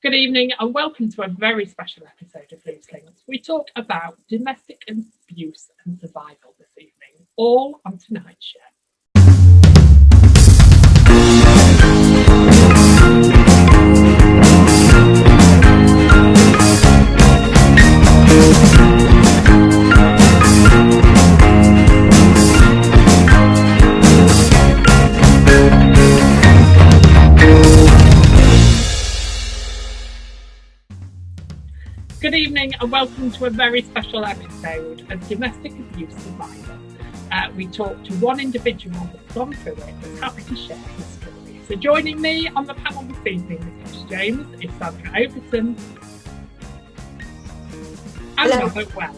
Good evening and welcome to a very special episode of Loose Linc. We talk about domestic abuse and survival this evening, all on tonight's show. Good evening and welcome to a very special episode of Domestic Abuse Survival. We talk to one individual that's gone through it, that's happy to share his story. So joining me on the panel this evening is Chris James, is Sandra Overton, and Hello. Robert Wells.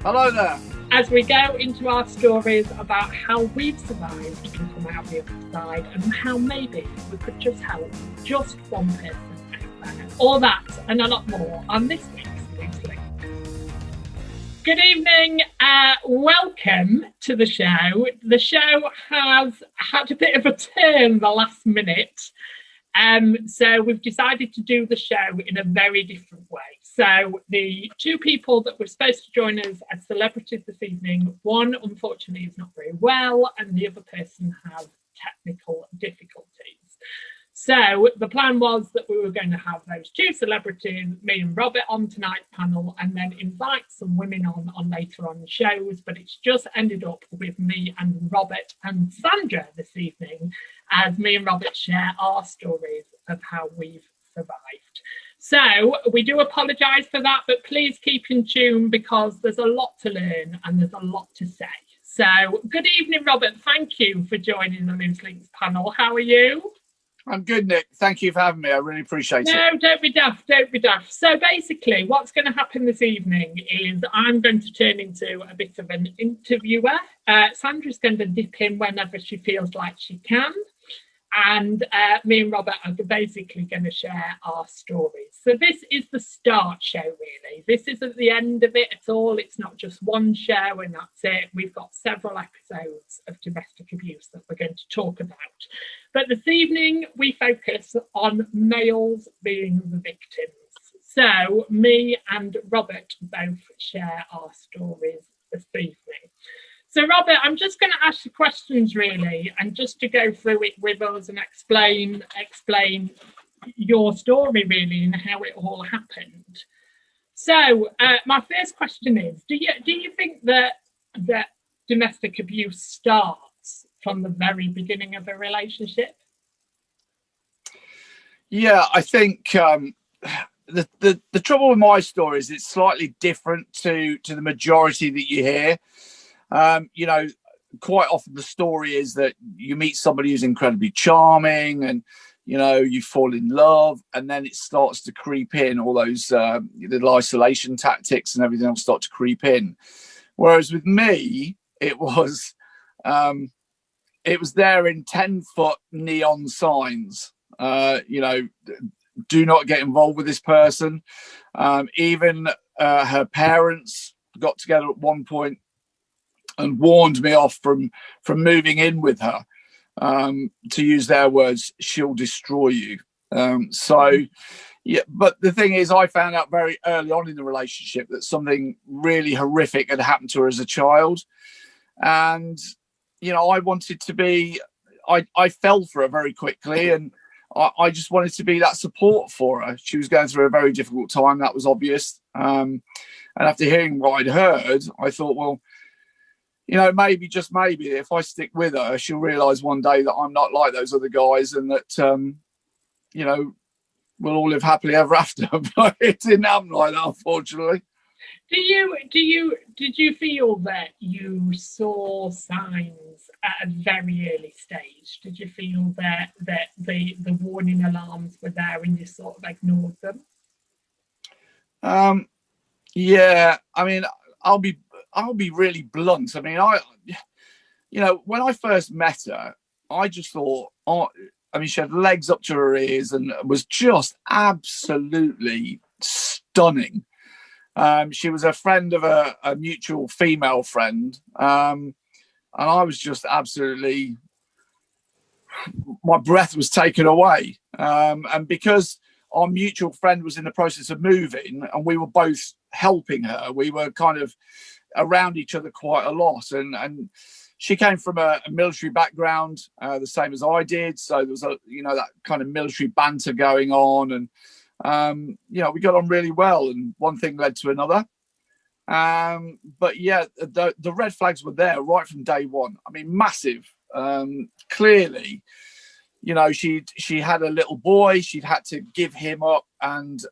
Hello there. As we go into our stories about how we've survived and come out the other side, and how maybe we could just help just one person out there. All that and a lot more on this week's Loose Linc. Good evening, welcome to the show. The show has had a bit of a turn the last minute. So we've decided to do the show in a very different way. So the two people that were supposed to join us as celebrities this evening, one unfortunately is not very well and the other person has technical difficulties. So the plan was that we were going to have those two celebrities, me and Robert, on tonight's panel, and then invite some women on later on the shows. But it's just ended up with me and Robert and Sandra this evening, as me and Robert share our stories of how we've survived. So we do apologise for that, but please keep in tune because there's a lot to learn and there's a lot to say. So good evening, Robert. Thank you for joining the Loose Linc panel. How are you? I'm good, Nick. Thank you for having me. I really appreciate it. No, don't be daft, don't be daft. So basically, what's going to happen this evening is I'm going to turn into a bit of an interviewer. Sandra's going to dip in whenever she feels like she can. And me and Robert are basically going to share our stories. So this is the start show, really. This isn't the end of it at all. It's not just one show and that's it. We've got several episodes of domestic abuse that we're going to talk about. But this evening, we focus on males being the victims. So me and Robert both share our stories this evening. So, Robert, I'm just going to ask you questions, really, and just to go through it with us and explain your story, really, and how it all happened. So, my first question is: Do you think that domestic abuse starts from the very beginning of a relationship? Yeah, I think the trouble with my story is it's slightly different to the majority that you hear. Quite often the story is that you meet somebody who's incredibly charming and, you fall in love and then it starts to creep in. All those little isolation tactics and everything will start to creep in. Whereas with me, it was there in 10-foot neon signs, do not get involved with this person. Even her parents got together at one point and warned me off from moving in with her. To use their words, she'll destroy you. Yeah, but the thing is, I found out very early on in the relationship that something really horrific had happened to her as a child. And, I wanted to be, I fell for her very quickly and I just wanted to be that support for her. She was going through a very difficult time. That was obvious. And after hearing what I'd heard, I thought, well, maybe, just maybe, if I stick with her, she'll realise one day that I'm not like those other guys and that, we'll all live happily ever after. But it didn't happen like that, unfortunately. Did you feel that you saw signs at a very early stage? Did you feel that the warning alarms were there and you sort of ignored them? Yeah, I mean, I'll be really blunt. I mean, when I first met her, I just thought, she had legs up to her ears and was just absolutely stunning. She was a friend of a mutual female friend. And I was just absolutely my breath was taken away. And because our mutual friend was in the process of moving and we were both helping her, we were kind of around each other quite a lot. And she came from a military background, the same as I did. So there was that kind of military banter going on. And, we got on really well. And one thing led to another. But yeah, the red flags were there right from day one. I mean, massive. Clearly, she had a little boy. She'd had to give him up, and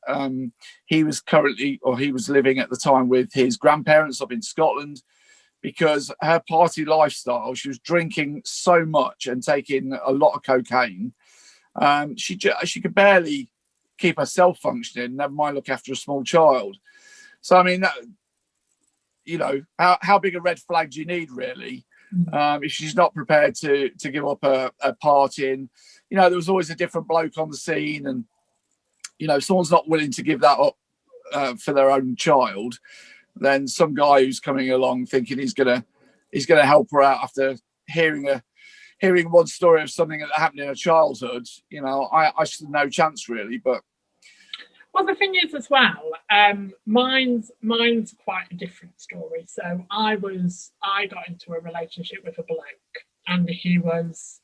he was living at the time with his grandparents up in Scotland, because her party lifestyle, she was drinking so much and taking a lot of cocaine. She could barely keep herself functioning, never mind look after a small child. So, I mean, how big a red flag do you need, really? If she's not prepared to give up a partying, there was always a different bloke on the scene, and if someone's not willing to give that up for their own child, then some guy who's coming along thinking he's gonna help her out after hearing one story of something that happened in her childhood, I stood no chance, really. But well, the thing is as well, mine's quite a different story. So I got into a relationship with a bloke, and he was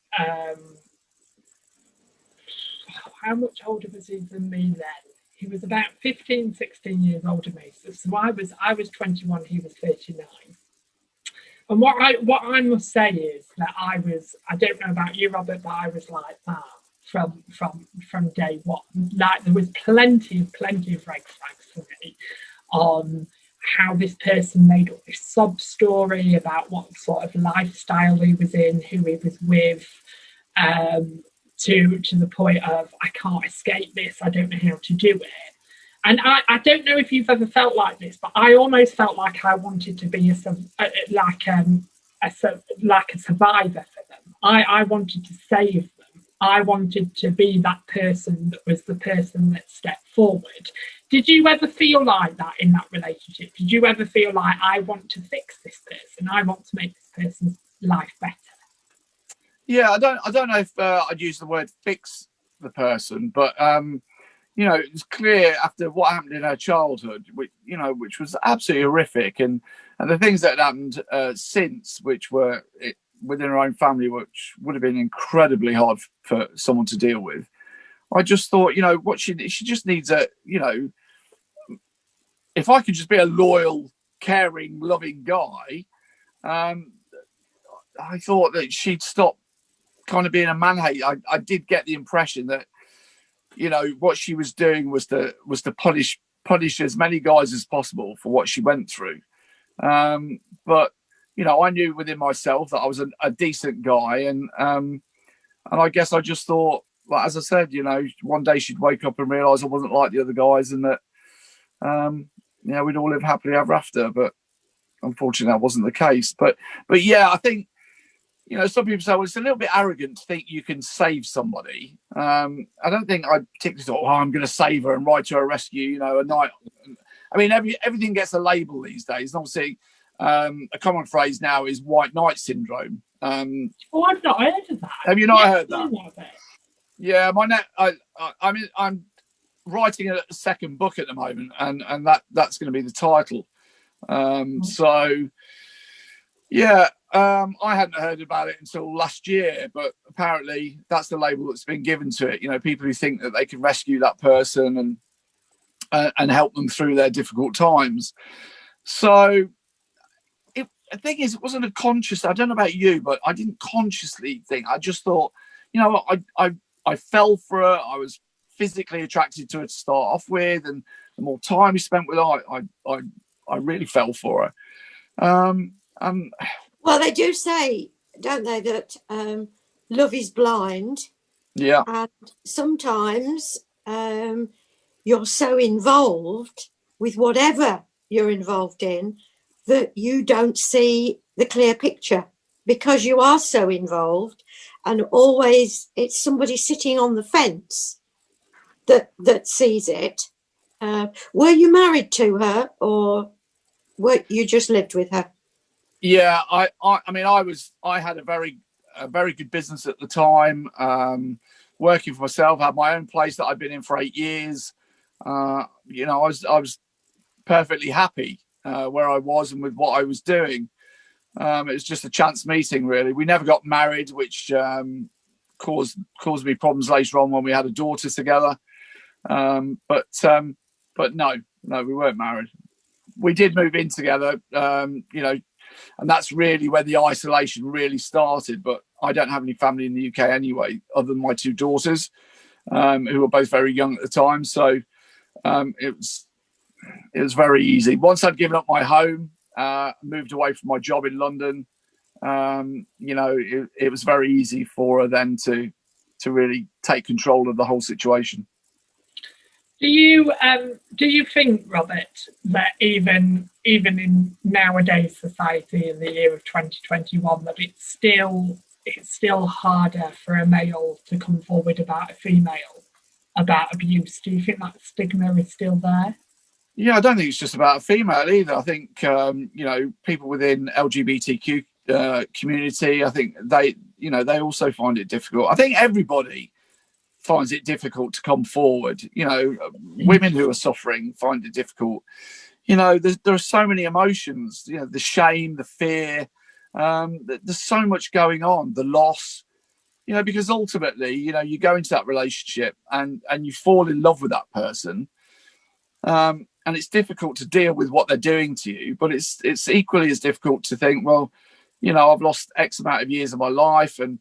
how much older was he than me then? He was about 15, 16 years older than me. So I was 21, he was 39. And what I must say is that I don't know about you, Robert, but I was like that from day one. Like, there was plenty of red flags for me on how this person made up this sub story about what sort of lifestyle he was in, who he was with, to the point of, I can't escape this, I don't know how to do it. And I don't know if you've ever felt like this, but I almost felt like I wanted to be a survivor for them. I wanted to save them. I wanted to be that person that was the person that stepped forward. Did you ever feel like that in that relationship? Did you ever feel like, I want to fix this person, I want to make this person's life better? Yeah, I don't know if I'd use the word fix the person, but it was clear after what happened in her childhood, which was absolutely horrific, and the things that happened since, which were within her own family, which would have been incredibly hard for someone to deal with. I just thought, what she just needs if I could just be a loyal, caring, loving guy, I thought that she'd stop kind of being a man-hater. I did get the impression that, what she was doing was to punish as many guys as possible for what she went through. But I knew within myself that I was a decent guy, and I guess I just thought, like, as I said, one day she'd wake up and realise I wasn't like the other guys, and that we'd all live happily ever after. But unfortunately, that wasn't the case. But yeah, I think, some people say, well, it's a little bit arrogant to think you can save somebody. I don't think I particularly thought, I'm going to save her and ride to her rescue, a night. I mean, everything gets a label these days. And obviously, a common phrase now is white knight syndrome. I've not heard of that. Have you not heard that? Yeah, I'm writing a second book at the moment, and that's going to be the title. So, yeah. I hadn't heard about it until last year, but apparently that's the label that's been given to it. People who think that they can rescue that person and help them through their difficult times. So the thing is, it wasn't a conscious, I don't know about you, but I didn't consciously think. I just thought, I fell for her. I was physically attracted to her to start off with, and the more time we spent with her, I really fell for her. Well, they do say, don't they, that love is blind. Yeah. And sometimes you're so involved with whatever you're involved in that you don't see the clear picture because you are so involved, and always it's somebody sitting on the fence that sees it. Were you married to her, or were you just lived with her? Yeah, I mean, I had a very a very good business at the time, working for myself. I had my own place that I'd been in for 8 years. You know, I was perfectly happy where I was and with what I was doing. It was just a chance meeting, really. We never got married, which caused me problems later on when we had a daughter together. But no, we weren't married. We did move in together, you know, and that's really where the isolation really started. But I don't have any family in the UK anyway, other than my 2 daughters, who were both very young at the time. So it was very easy. Once I'd given up my home, moved away from my job in London, you know, it was very easy for her then to really take control of the whole situation. Do you think, Robert, that even in nowadays society in the year of 2021, that it's still harder for a male to come forward about a female about abuse? Do you think that stigma is still there? Yeah, I don't think it's just about a female either. I think you know, people within LGBTQ community, I think they also find it difficult. I think everybody finds it difficult to come forward. You know, women who are suffering find it difficult. You know, there are so many emotions. You know, the shame, the fear. There's so much going on. The loss. You know, because ultimately, you know, you go into that relationship and you fall in love with that person. And it's difficult to deal with what they're doing to you, but it's equally as difficult to think, well, you know, I've lost X amount of years of my life, and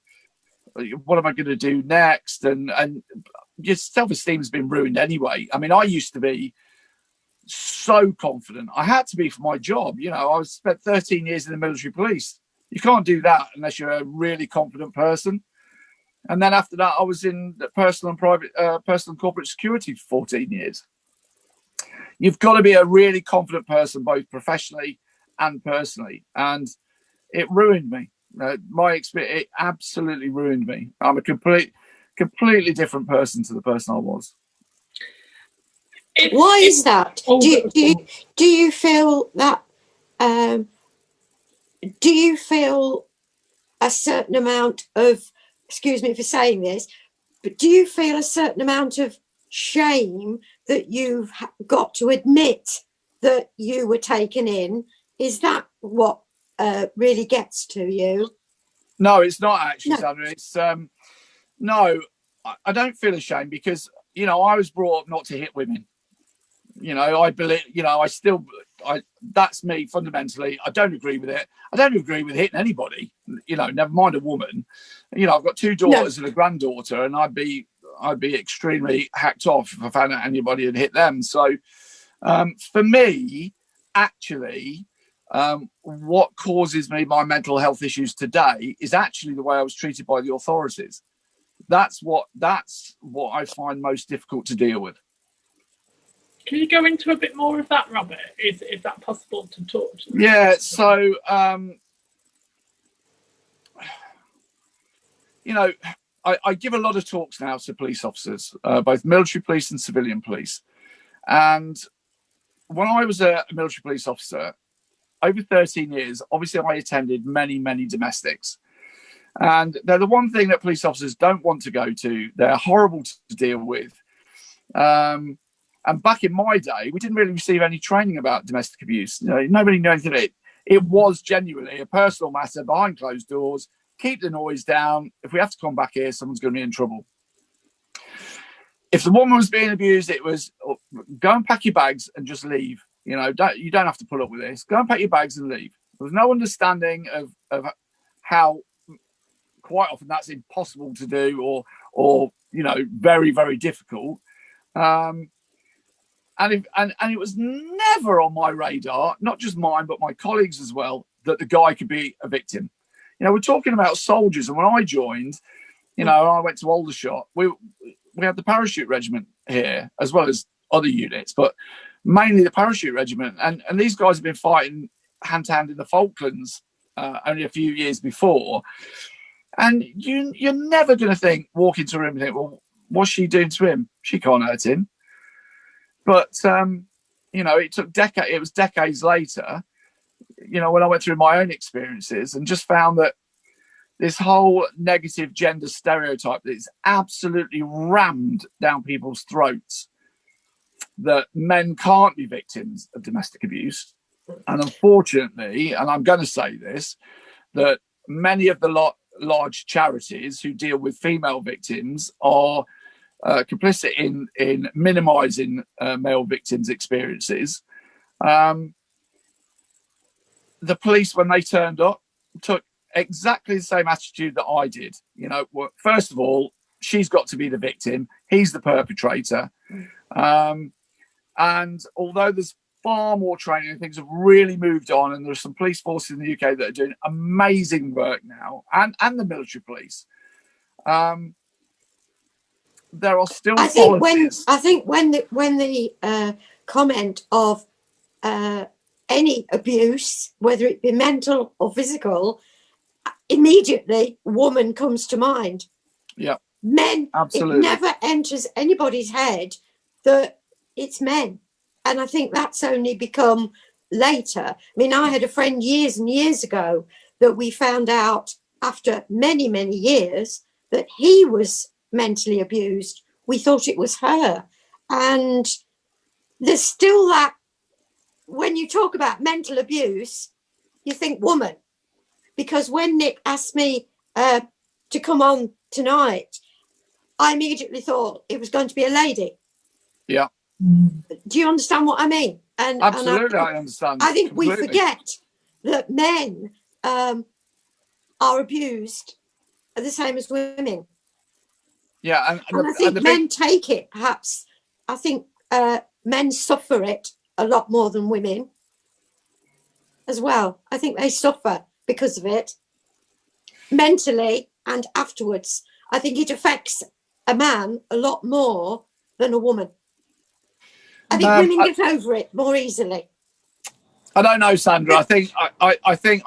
what am I going to do next? And your self-esteem has been ruined anyway. I mean, I used to be so confident. I had to be for my job. You know, I spent 13 years in the military police. You can't do that unless you're a really confident person. And then after that, I was in personal and corporate security for 14 years. You've got to be a really confident person, both professionally and personally. And it ruined me. My experience, it absolutely ruined me. I'm a completely different person to the person I was. Why is that? Do you feel that? Do you feel a certain amount of? Excuse me for saying this, but do you feel a certain amount of shame that you've got to admit that you were taken in? Is that what really gets to you? No, it's not actually, No. Sandra. It's no, I don't feel ashamed because, you know, I was brought up not to hit women. You know, I believe, you know, that's me fundamentally. I don't agree with it. I don't agree with hitting anybody, you know, never mind a woman. You know, I've got 2 daughters and a granddaughter, and I'd be extremely hacked off if I found out anybody had hit them. So for me, actually, what causes me my mental health issues today is actually the way I was treated by the authorities. That's what I find most difficult to deal with. Can you go into a bit more of that, Robert? Is that possible to talk to? Yeah, so you know, I give a lot of talks now to police officers, both military police and civilian police. And when I was a military police officer, over 13 years, obviously I attended many, many domestics. And they're the one thing that police officers don't want to go to. They're horrible to deal with. And back in my day, we didn't really receive any training about domestic abuse. You know, nobody knew anything. It was genuinely a personal matter behind closed doors. Keep the noise down. If we have to come back here, someone's going to be in trouble. If the woman was being abused, it was go and pack your bags and just leave. You know, you don't have to put up with this. Go and pack your bags and leave. There was no understanding of how quite often that's impossible to do or you know, very, very difficult. And it was never on my radar, not just mine, but my colleagues as well, that the guy could be a victim. You know, we're talking about soldiers. And when I joined, you know, I went to Aldershot. We had the parachute regiment here, as well as other units, but mainly the parachute regiment. And these guys have been fighting hand to hand in the Falklands only a few years before. And you're never going to walk into a room and think, well, what's she doing to him? She can't hurt him. But, you know, it was decades later, you know, when I went through my own experiences and just found that this whole negative gender stereotype that is absolutely rammed down people's throats, that men can't be victims of domestic abuse. And unfortunately, and I'm going to say this, that many of the large charities who deal with female victims are complicit in minimising male victims' experiences. The police, when they turned up, took exactly the same attitude that I did. You know, well, first of all, she's got to be the victim. He's the perpetrator. And although there's far more training and things have really moved on, and there's some police forces in the UK that are doing amazing work now, and the military police, there are still policies. I think when the comment of any abuse, whether it be mental or physical, immediately woman comes to mind. Yeah, men. Absolutely. It never enters anybody's head that it's men, and I think that's only become later. I mean, I had a friend years and years ago that we found out after many years that he was mentally abused. We thought it was her, and there's still that. When you talk about mental abuse, you think woman, because when Nick asked me to come on tonight, I immediately thought it was going to be a lady. Yeah. Do you understand what I mean? And absolutely, I understand. I think completely. we forget that men are abused the same as women. Yeah, and I think men take it. Perhaps I think men suffer it a lot more than women as well. I think they suffer because of it mentally and afterwards. I think it affects a man a lot more than a woman. I think women get over it more easily. I don't know, Sandra. I think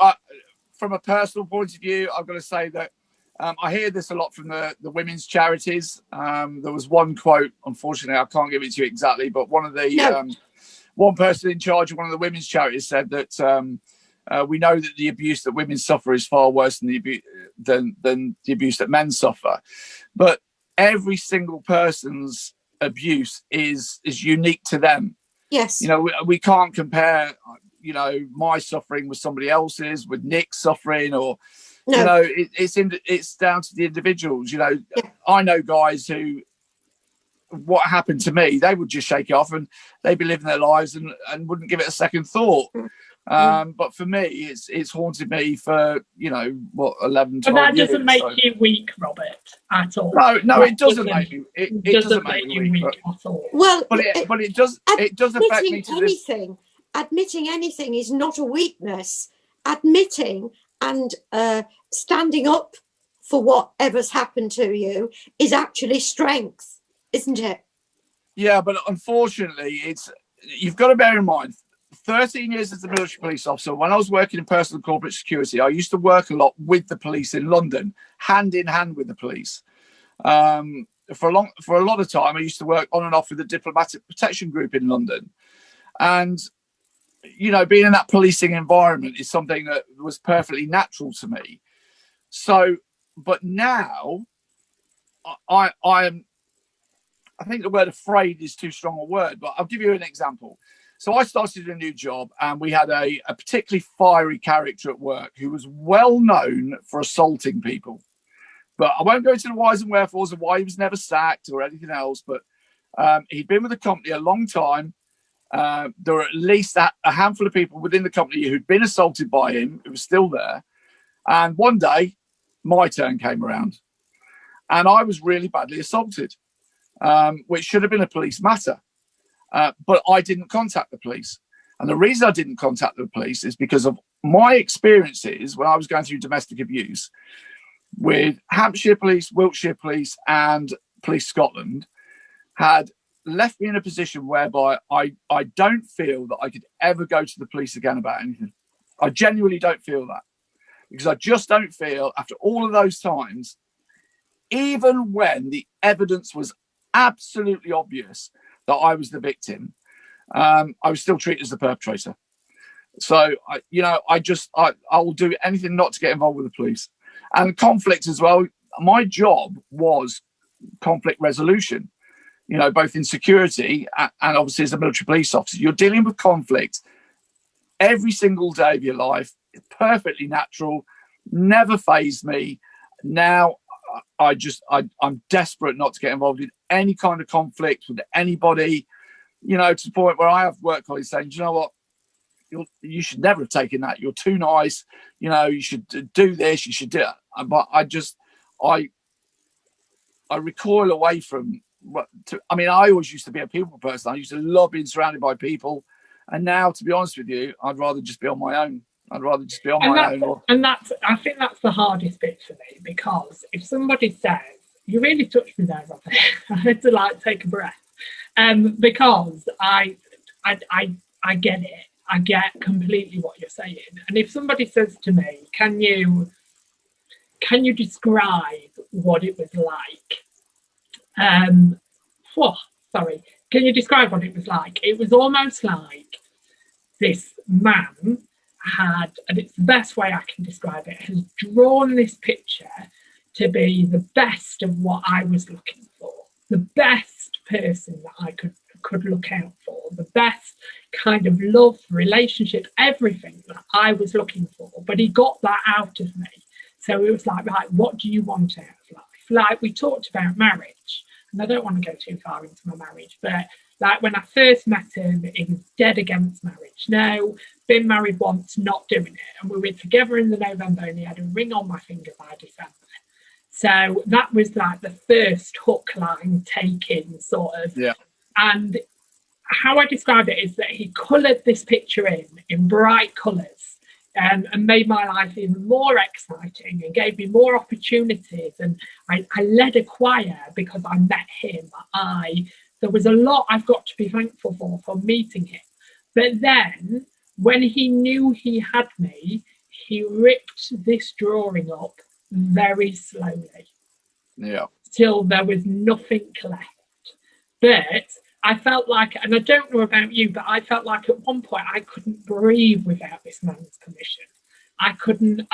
from a personal point of view, I've got to say that I hear this a lot from the women's charities. There was one quote, unfortunately, I can't give it to you exactly, but one of the one person in charge of one of the women's charities said that we know that the abuse that women suffer is far worse than the abuse that men suffer. But every single person's abuse is unique to them. Yes. You know, we can't compare, you know, my suffering with somebody else's, with Nick's suffering, or no. You know, it's down to the individuals. You know, I know guys who, what happened to me, they would just shake it off and they'd be living their lives and wouldn't give it a second thought. But for me, it's haunted me for, you know, what, 11, 12 years. But that doesn't make you weak, Robert, at all. No, it doesn't make you. It doesn't make you weak at all. Well, but it does affect me to anything. Admitting anything is not a weakness. Admitting and standing up for whatever's happened to you is actually strength, isn't it? Yeah, but unfortunately, you've got to bear in mind, 13 years as a military police officer, when I was working in personal and corporate security, I used to work a lot with the police in London, hand in hand with the police. For a lot of time, I used to work on and off with the diplomatic protection group in London. And, you know, being in that policing environment is something that was perfectly natural to me. So, but now I think the word afraid is too strong a word, but I'll give you an example. So I started a new job and we had a particularly fiery character at work who was well known for assaulting people. But I won't go into the whys and wherefores of why he was never sacked or anything else, but he'd been with the company a long time. There were at least a handful of people within the company who'd been assaulted by him, who was still there. And one day, my turn came around. And I was really badly assaulted, which should have been a police matter. But I didn't contact the police. And the reason I didn't contact the police is because of my experiences when I was going through domestic abuse with Hampshire Police, Wiltshire Police, and Police Scotland had left me in a position whereby I don't feel that I could ever go to the police again about anything. I genuinely don't feel that, because I just don't feel, after all of those times, even when the evidence was absolutely obvious that I was the victim, I was still treated as the perpetrator. So, I will do anything not to get involved with the police. And conflict as well. My job was conflict resolution, you know, both in security and obviously as a military police officer. You're dealing with conflict every single day of your life. It's perfectly natural, never fazed me. Now I'm desperate not to get involved in any kind of conflict with anybody, you know, to the point where I have work colleagues saying, do you know what, you should never have taken that. You're too nice. You know, you should do this. You should do it. But I recoil away from I mean, I always used to be a people person. I used to love being surrounded by people. And now, to be honest with you, I'd rather just be on my own. I'd rather just be on my own. And I think that's the hardest bit for me, because if somebody says, you really touched me there, Robert, I had to like take a breath. Because I get it. I get completely what you're saying. And if somebody says to me, can you describe what it was like? Can you describe what it was like? It was almost like this man had, and it's the best way I can describe it, has drawn this picture to be the best of what I was looking for, the best person that I could look out for, the best kind of love, relationship, everything that I was looking for. But he got that out of me. So it was like, right, what do you want out of life? Like we talked about marriage, and I don't want to go too far into my marriage, but like when I first met him, he was dead against marriage. No, been married once, not doing it. And we were together in the November, and he had a ring on my finger by December. So that was like the first hook, line, taking sort of. Yeah. And how I describe it is that he coloured this picture in bright colours, and made my life even more exciting and gave me more opportunities. And I led a choir because I met him. There was a lot I've got to be thankful for meeting him. But then when he knew he had me, he ripped this drawing up very slowly. Yeah. Till there was nothing left. But I felt like, and I don't know about you, but I felt like at one point I couldn't breathe without this man's permission. I couldn't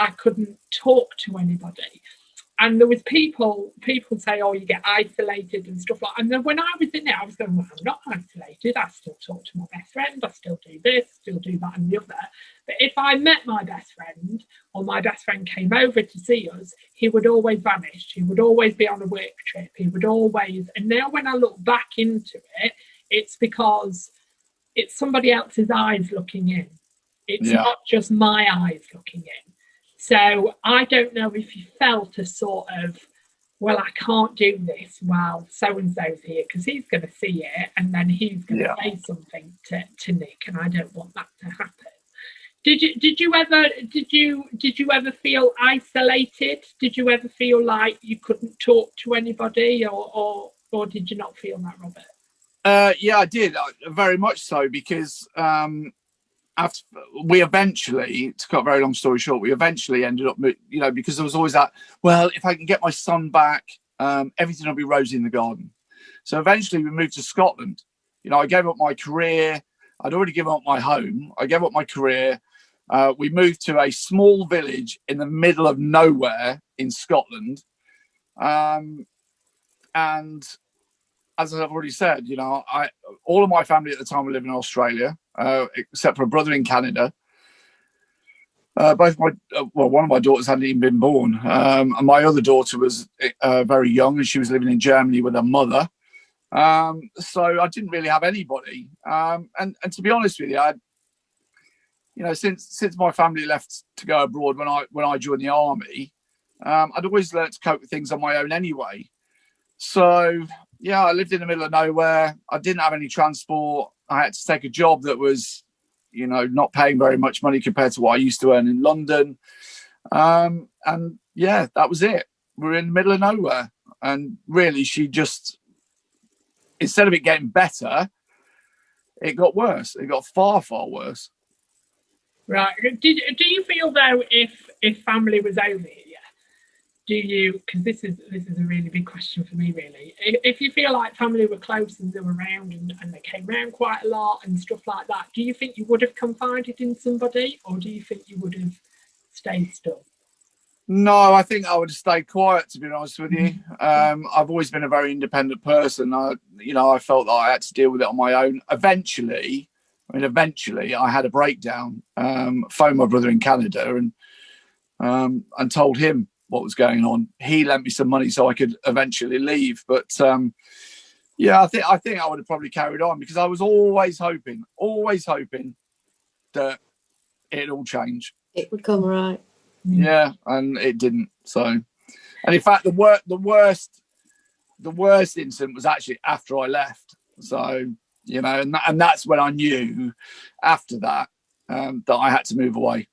talk to anybody. And there was people say, oh, you get isolated and stuff like that. And then when I was in there, I was going, well, I'm not isolated. I still talk to my best friend. I still do this, still do that and the other. But if I met my best friend, or my best friend came over to see us, he would always vanish. He would always be on a work trip. He would always, and now when I look back into it, it's because it's somebody else's eyes looking in. It's not just my eyes looking in. So I don't know if you felt a sort of, well, I can't do this while so-and-so's here, because he's going to see it and then he's going to say something to Nick, and I don't want that to happen. Did you ever feel isolated? Did you ever feel like you couldn't talk to anybody, or did you not feel that, Robert? Yeah, I did, very much so, because after we eventually, to cut a very long story short, we eventually ended up, you know, because there was always that, well, if I can get my son back, everything will be rosy in the garden. So eventually we moved to Scotland. You know, I gave up my career. I'd already given up my home. I gave up my career. We moved to a small village in the middle of nowhere in Scotland. And as I've already said, you know, all of my family at the time were living in Australia, except for a brother in Canada. One of my daughters hadn't even been born, and my other daughter was very young, and she was living in Germany with her mother. So I didn't really have anybody. And to be honest with you, since my family left to go abroad when I joined the army, I'd always learned to cope with things on my own anyway. So yeah, I lived in the middle of nowhere. I didn't have any transport. I had to take a job that was, not paying very much money compared to what I used to earn in London. And yeah, that was it. We're in the middle of nowhere. And really, she just, instead of it getting better, it got worse. It got far, far worse. Right. Do you feel though, if family was over here, do you? Because this is a really big question for me, really. If you feel like family were close and they were around and they came around quite a lot and stuff like that, do you think you would have confided in somebody, or do you think you would have stayed still? No, I think I would have stayed quiet, to be honest with you. I've always been a very independent person. I felt that I had to deal with it on my own. Eventually, I had a breakdown. Phoned my brother in Canada and told him what was going on. He lent me some money so I could eventually leave. But yeah, I think I would have probably carried on, because I was always hoping that it'd all change. It would come right. Yeah, and it didn't. So, and in fact, the worst incident was actually after I left. So, and that's when I knew after that that I had to move away,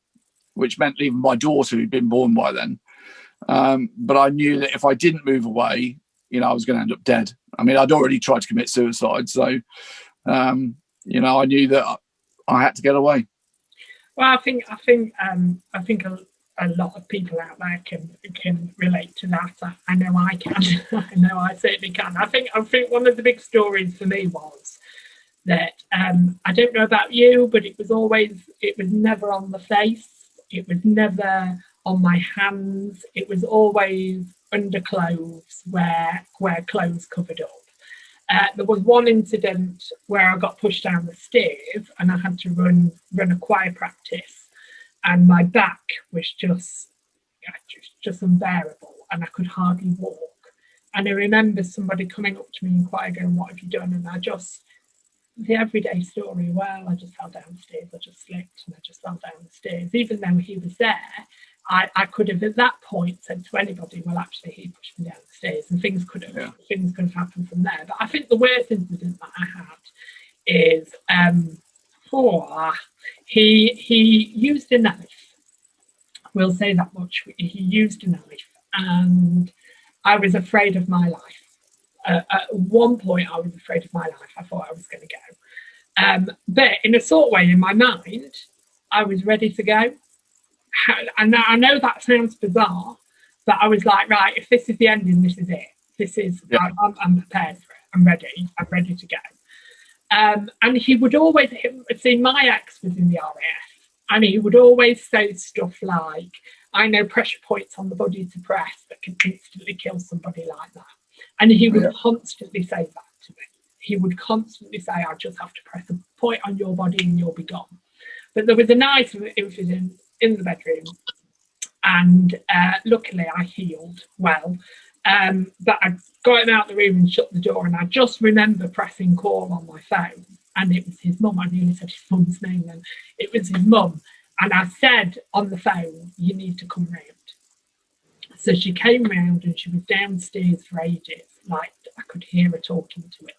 which meant leaving my daughter, who'd been born by then. But I knew that if I didn't move away, I was going to end up dead. I mean, I'd already tried to commit suicide, so I knew that I had to get away. Well, I think a lot of people out there can relate to that. I know I can. I know I certainly can. I think one of the big stories for me was that I don't know about you, but it was never on the face. It was never on my hands. It was always under clothes, where clothes covered up. There was one incident where I got pushed down the stairs and I had to run a choir practice, and my back was just unbearable and I could hardly walk. And I remember somebody coming up to me in choir going, "What have you done?" And the everyday story, well, I just fell down the stairs, I just slipped and I just fell down the stairs. Even though he was there, I could have at that point said to anybody, well, actually, he pushed me down the stairs, and things could have happened from there. But I think the worst incident that I had is he used a knife. We'll say that much. He used a knife, and I was afraid of my life. At one point, I was afraid of my life. I thought I was going to go. But in a sort of way, in my mind, I was ready to go. And I know that sounds bizarre, but I was like, right, if this is the ending, this is it. I'm prepared for it. I'm ready to go. And he would always, see, my ex was in the RAF, and he would always say stuff like, I know pressure points on the body to press that can instantly kill somebody like that. And he would constantly say that to me. He would constantly say, I just have to press a point on your body and you'll be gone. But there was a nice incident in the bedroom, and luckily I healed well. But I got him out the room and shut the door, and I just remember pressing call on my phone, and it was his mum. I nearly said his mum's name then. It was his mum. And I said on the phone, you need to come round. So she came round, and she was downstairs for ages. Like, I could hear her talking to him.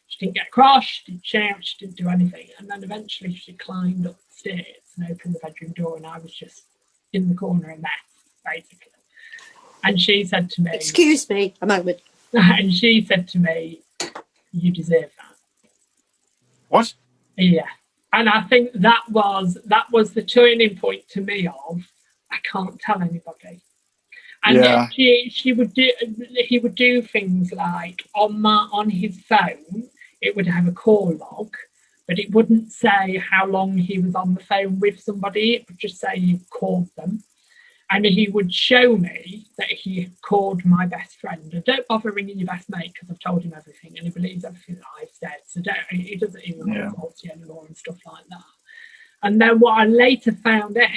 She didn't get across, she didn't shout, she didn't do anything. And then eventually she climbed up the stairs and opened the bedroom door, and I was just in the corner, a mess, basically. And she said to me... Excuse me a moment. And she said to me, you deserve that. What? Yeah. And I think that was the turning point to me of, I can't tell anybody. And then he would do things like on his phone, it would have a call log, but it wouldn't say how long he was on the phone with somebody. It would just say you called them. And he would show me that he called my best friend. And don't bother ringing your best mate, because I've told him everything and he believes everything that I've said. So he doesn't even want to talk to you anymore and stuff like that. And then what I later found out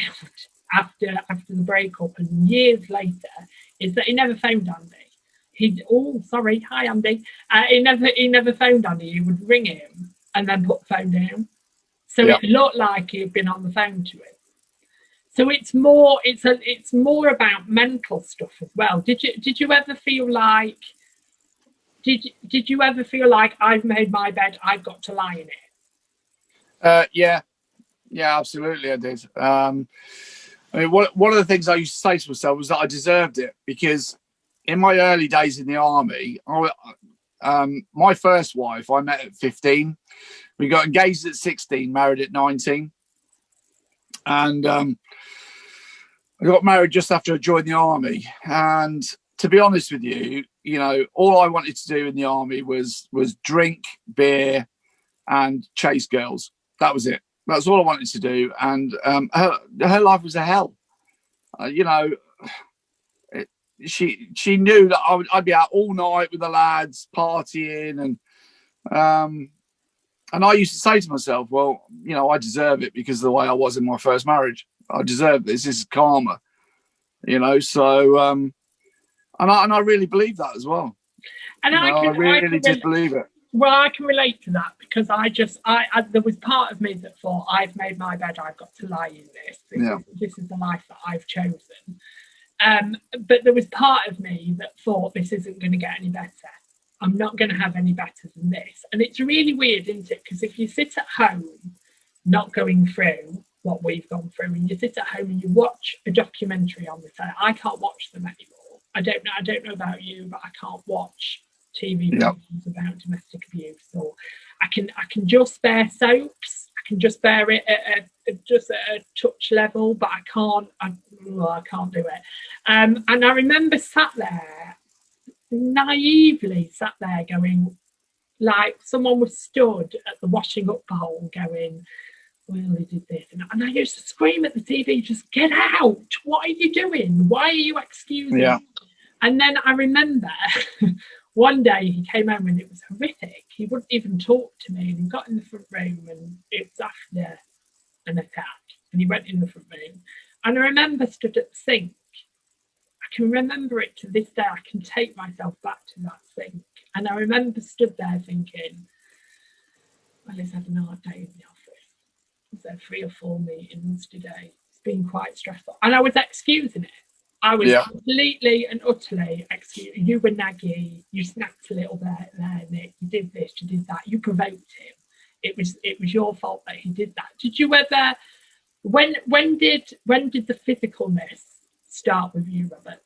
after the breakup and years later is that he never phoned Andy. Hi Andy. He never phoned Andy. He would ring him and then put the phone down. So it looked like he'd been on the phone to him. So it's more about mental stuff as well. Did you ever feel like I've made my bed, I've got to lie in it? Yeah, absolutely, I did. I mean, one of the things I used to say to myself was that I deserved it, because in my early days in the army, my first wife I met at 15. We got engaged at 16, married at 19, and I got married just after I joined the army. And to be honest with you, all I wanted to do in the army was drink beer and chase girls. That was it. That's all I wanted to do. And her life was a hell. she knew that I'd be out all night with the lads partying, and I used to say to myself, well, you know, I deserve it because of the way I was in my first marriage. I deserve this. This is karma, you know. So, and I really believe that as well. And I really did believe it. Well, I can relate to that because there was part of me that thought, I've made my bed, I've got to lie in this. This is the life that I've chosen. But there was part of me that thought, this isn't going to get any better. I'm not going to have any better than this. And it's really weird, isn't it? Because if you sit at home, not going through what we've gone through, and you sit at home and you watch a documentary on this, I can't watch them anymore. I don't know about you, but I can't watch TV programs about domestic abuse, or I can just bear soaps. I can just bear it at a touch level, but I can't do it. And I remember naively sat there going, like someone was stood at the washing up bowl going, well, he did this. And I used to scream at the TV, just get out. What are you doing? Why are you excusing? Yeah. And then I remember one day he came home and it was horrific. He wouldn't even talk to me, and he got in the front room, and it was after an attack, and he went in the front room. And I remember stood at the sink. I can remember it to this day. I can take myself back to that sink. And I remember stood there thinking, well, he's had an hard day in the office. He's had 3 or 4 meetings today. It's been quite stressful. And I was excusing it. I was completely and utterly excusing. You were naggy. You snapped a little bit there, Nick. You did this, you did that. You provoked him. It was your fault that he did that. Did you ever, when did the physicalness start with you, Robert?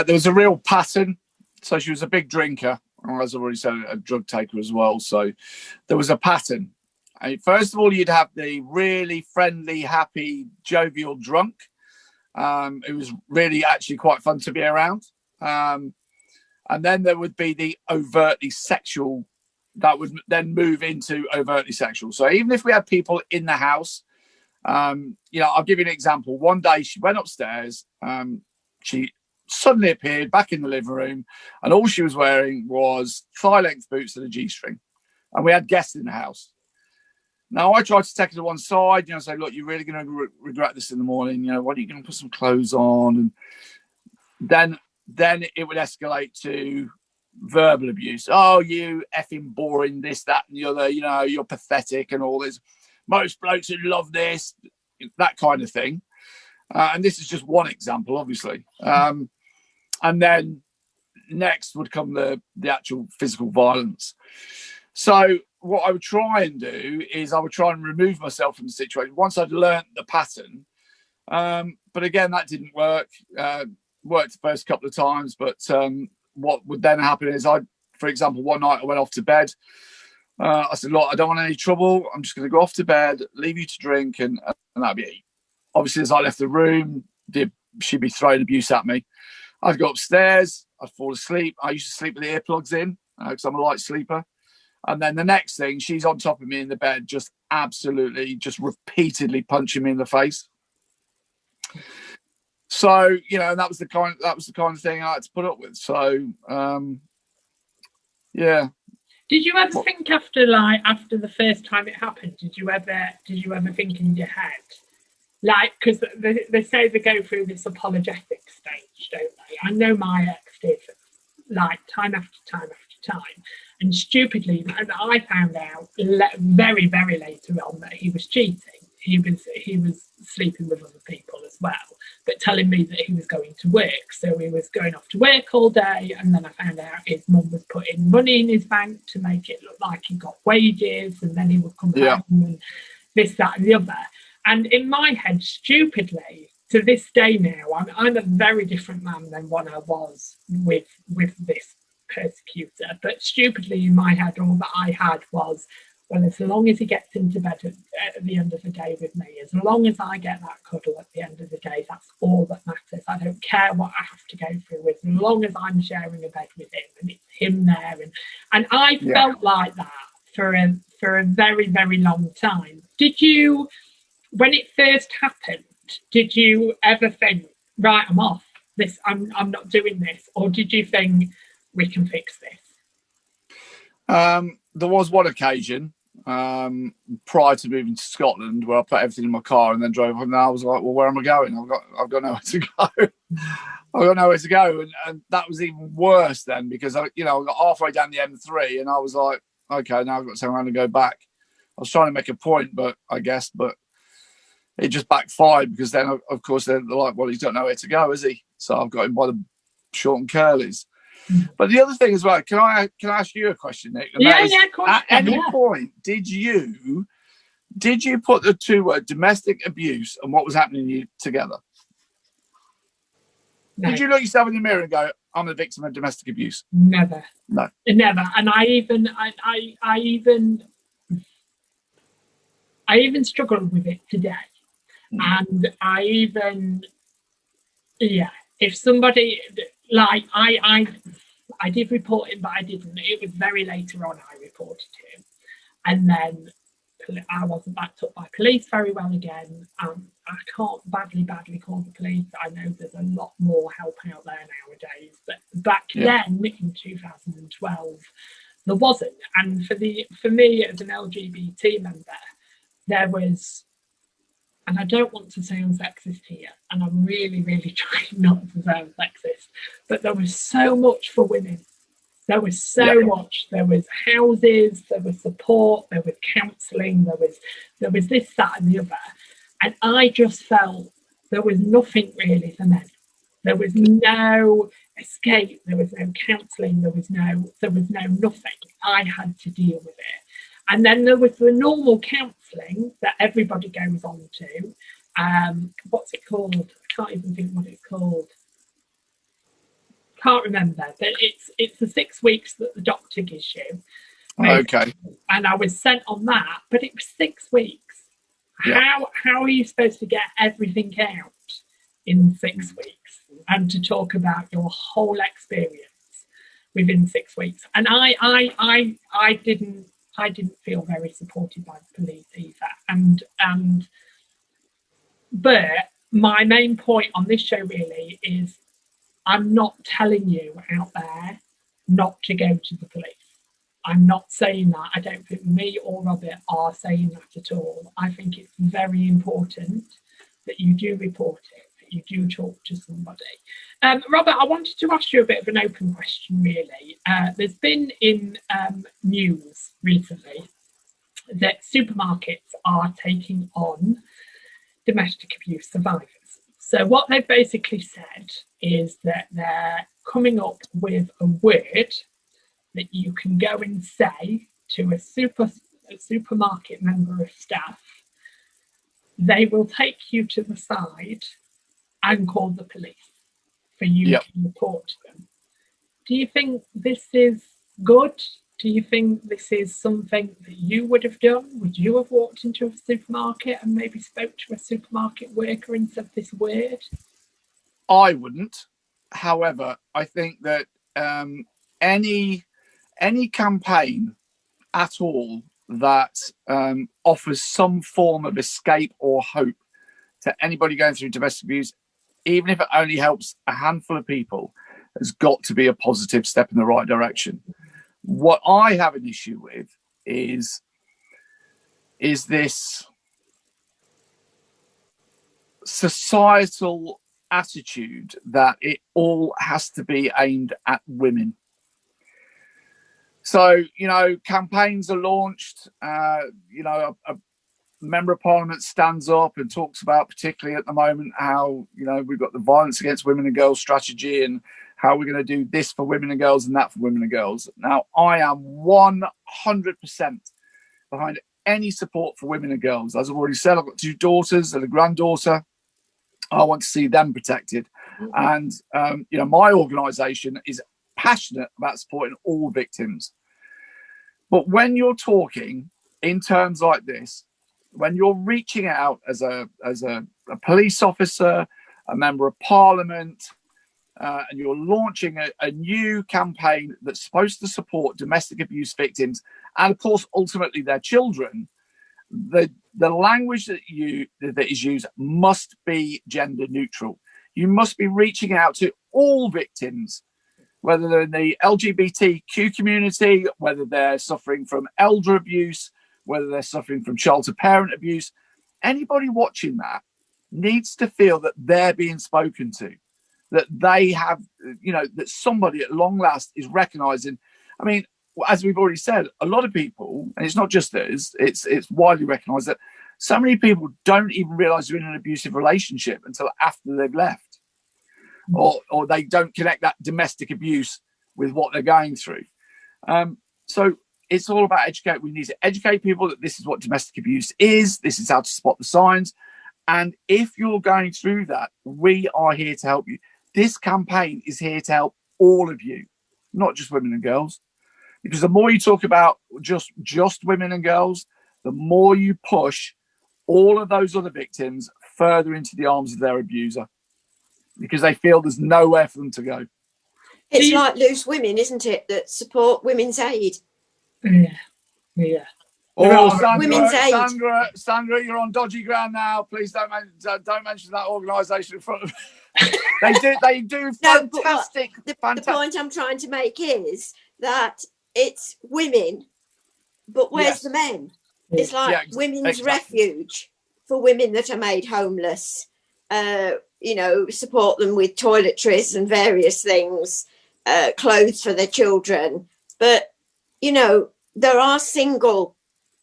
There was a real pattern. So she was a big drinker, or as I've already said, a drug taker as well. So there was a pattern. First of all, you'd have the really friendly, happy, jovial drunk. It was really actually quite fun to be around. And then there would be the overtly sexual that would then move into overtly sexual. So even if we had people in the house, I'll give you an example. One day she went upstairs, she suddenly appeared back in the living room, and all she was wearing was thigh-length boots and a G-string. And we had guests in the house. Now, I tried to take her to one side, say, look, you're really going to regret this in the morning. Why don't you go and put some clothes on? And then it would escalate to verbal abuse. Oh, you effing boring, this, that, and the other. You're pathetic and all this. Most blokes would love this, that kind of thing. And this is just one example, obviously. And then next would come the actual physical violence. So what I would try and do is I would try and remove myself from the situation once I'd learnt the pattern. But again, that didn't work. Worked the first couple of times, but what would then happen is for example, one night I went off to bed. I said, look, I don't want any trouble. I'm just going to go off to bed, leave you to drink, and that'd be it. Obviously, as I left the room, she'd be throwing abuse at me. I'd go upstairs, I'd fall asleep. I used to sleep with the earplugs in because I'm a light sleeper. And then the next thing, she's on top of me in the bed, just absolutely, just repeatedly punching me in the face. So, that was the kind of thing I had to put up with. So, yeah. Did you ever think after the first time it happened? Did you ever think in your head, because they say they go through this apologetic stage, don't they? I know my ex did, time after time after time. And stupidly, I found out very, very later on that he was cheating. He was sleeping with other people as well, but telling me that he was going to work. So he was going off to work all day, and then I found out his mum was putting money in his bank to make it look like he got wages, and then he would come home and this, that, and the other. And in my head, stupidly, to this day now, I'm a very different man than what I was with this persecutor. But stupidly in my head, all that I had was, well, as long as he gets into bed at the end of the day with me, as long as I get that cuddle at the end of the day, that's all that matters. I don't care what I have to go through with, as long as I'm sharing a bed with him and it's him there. And I felt like that for a very, very long time. Did you, when it first happened, did you ever think, right, I'm off? this, I'm not doing this? Or did you think we can fix this? There was one occasion prior to moving to Scotland where I put everything in my car and then drove home. And I was like, well, where am I going? I've got nowhere to go. I've got nowhere to go. And that was even worse then, because I got halfway down the M3 and I was like, okay, now I've got to turn around and go back. I was trying to make a point, but it just backfired, because then, of course, they're like, well, he's got nowhere to go, is he? So I've got him by the short and curlies. But the other thing as well, can I ask you a question, Nick? And yeah, of course. At any point, did you put the two words domestic abuse and what was happening to you together? No. Did you look yourself in the mirror and go, I'm a victim of domestic abuse? Never. No. Never. And I even struggle with it today. And if somebody, like, I did report him, but I didn't. It was very later on I reported him. And then I wasn't backed up by police very well again. I can't badly call the police. I know there's a lot more help out there nowadays. But back then, in 2012, there wasn't. And for me as an LGBT member, there was, and I don't want to sound sexist here, and I'm really, really trying not to sound sexist, but there was so much for women. There was so much. There was houses, there was support, there was counselling, there was this, that and the other. And I just felt there was nothing really for men. There was no escape, there was no counselling, there was no nothing. I had to deal with it. And then there was the normal counselling that everybody goes on to. What's it called? I can't even think what it's called. Can't remember. But it's the 6 weeks that the doctor gives you. Okay. And I was sent on that, but it was 6 weeks. Yeah. How are you supposed to get everything out in 6 weeks and to talk about your whole experience within 6 weeks? And I didn't feel very supported by the police either. But my main point on this show really is, I'm not telling you out there not to go to the police. I'm not saying that. I don't think me or Robert are saying that at all. I think it's very important that you do report it, that you do talk to somebody. Robert, I wanted to ask you a bit of an open question, really. There's been in news recently that supermarkets are taking on domestic abuse survivors. So what they've basically said is that they're coming up with a word that you can go and say to a supermarket member of staff. They will take you to the side and call the police for you to report to them. Do you think this is good? Do you think this is something that you would have done? Would you have walked into a supermarket and maybe spoke to a supermarket worker and said this word? I wouldn't. However, I think that any campaign at all that offers some form of escape or hope to anybody going through domestic abuse, even if it only helps a handful of people, has got to be a positive step in the right direction. What I have an issue with is this societal attitude that it all has to be aimed at women. So, campaigns are launched, a member of parliament stands up and talks about, particularly at the moment, how, we've got the violence against women and girls strategy and how we're going to do this for women and girls and that for women and girls. Now, I am 100% behind any support for women and girls. As I've already said, I've got 2 daughters and a granddaughter. I want to see them protected. And, my organisation is passionate about supporting all victims. But when you're talking in terms like this, when you're reaching out as a police officer, a member of parliament, and you're launching a new campaign that's supposed to support domestic abuse victims and, of course, ultimately their children, the language that is used must be gender neutral. you must be reaching out to all victims, whether they're in the LGBTQ community, whether they're suffering from elder abuse, whether they're suffering from child-to-parent abuse. Anybody watching that needs to feel that they're being spoken to, that they have, that somebody at long last is recognising. I mean, as we've already said, a lot of people, and it's not just us, it's widely recognised that so many people don't even realise they're in an abusive relationship until after they've left, or they don't connect that domestic abuse with what they're going through. So it's all about educate. We need to educate people that this is what domestic abuse is. This is how to spot the signs. And if you're going through that, we are here to help you. This campaign is here to help all of you, not just women and girls. Because the more you talk about just women and girls, the more you push all of those other victims further into the arms of their abuser, because they feel there's nowhere for them to go. It's like Loose Women, isn't it, that support women's aid? Yeah. Oh, Sandra, you're on dodgy ground now. Please don't mention that organisation in front of me. They do fantastic. The point I'm trying to make is that it's women, but where's the men? It's like women's refuge for women that are made homeless. Support them with toiletries and various things, clothes for their children. But, there are single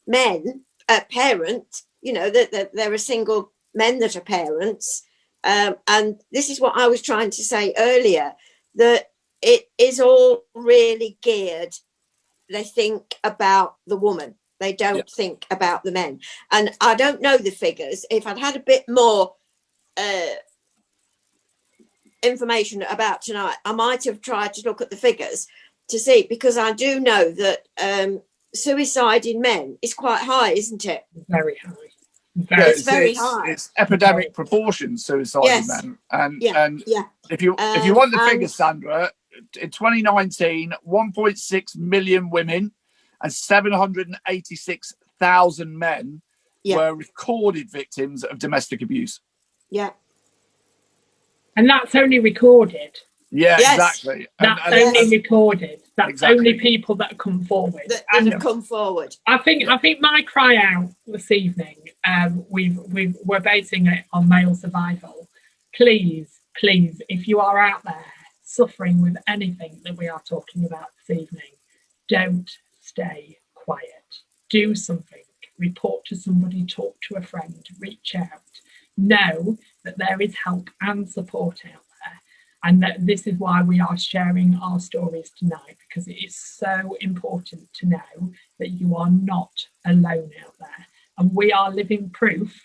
men, parents, that there are single men that are parents. And this is what I was trying to say earlier, that it is all really geared. They think about the woman. They don't think about the men. And I don't know the figures. If I'd had a bit more information about tonight, I might have tried to look at the figures to see, because I do know that suicide in men is quite high, isn't it? Very high. It's very high. It's epidemic proportions, suicide in men. And if you want the figures, Sandra, in 2019, 1.6 million women and 786,000 men were recorded victims of domestic abuse. Yeah. And that's only recorded. Yeah, exactly. That's only recorded. That's only people that have come forward. That have come forward. I think my cry out this evening, we're basing it on male survival. Please, if you are out there suffering with anything that we are talking about this evening, don't stay quiet. Do something. Report to somebody, talk to a friend, reach out. Know that there is help and support out there, and that this is why we are sharing our stories tonight, because it is so important to know that you are not alone out there, and we are living proof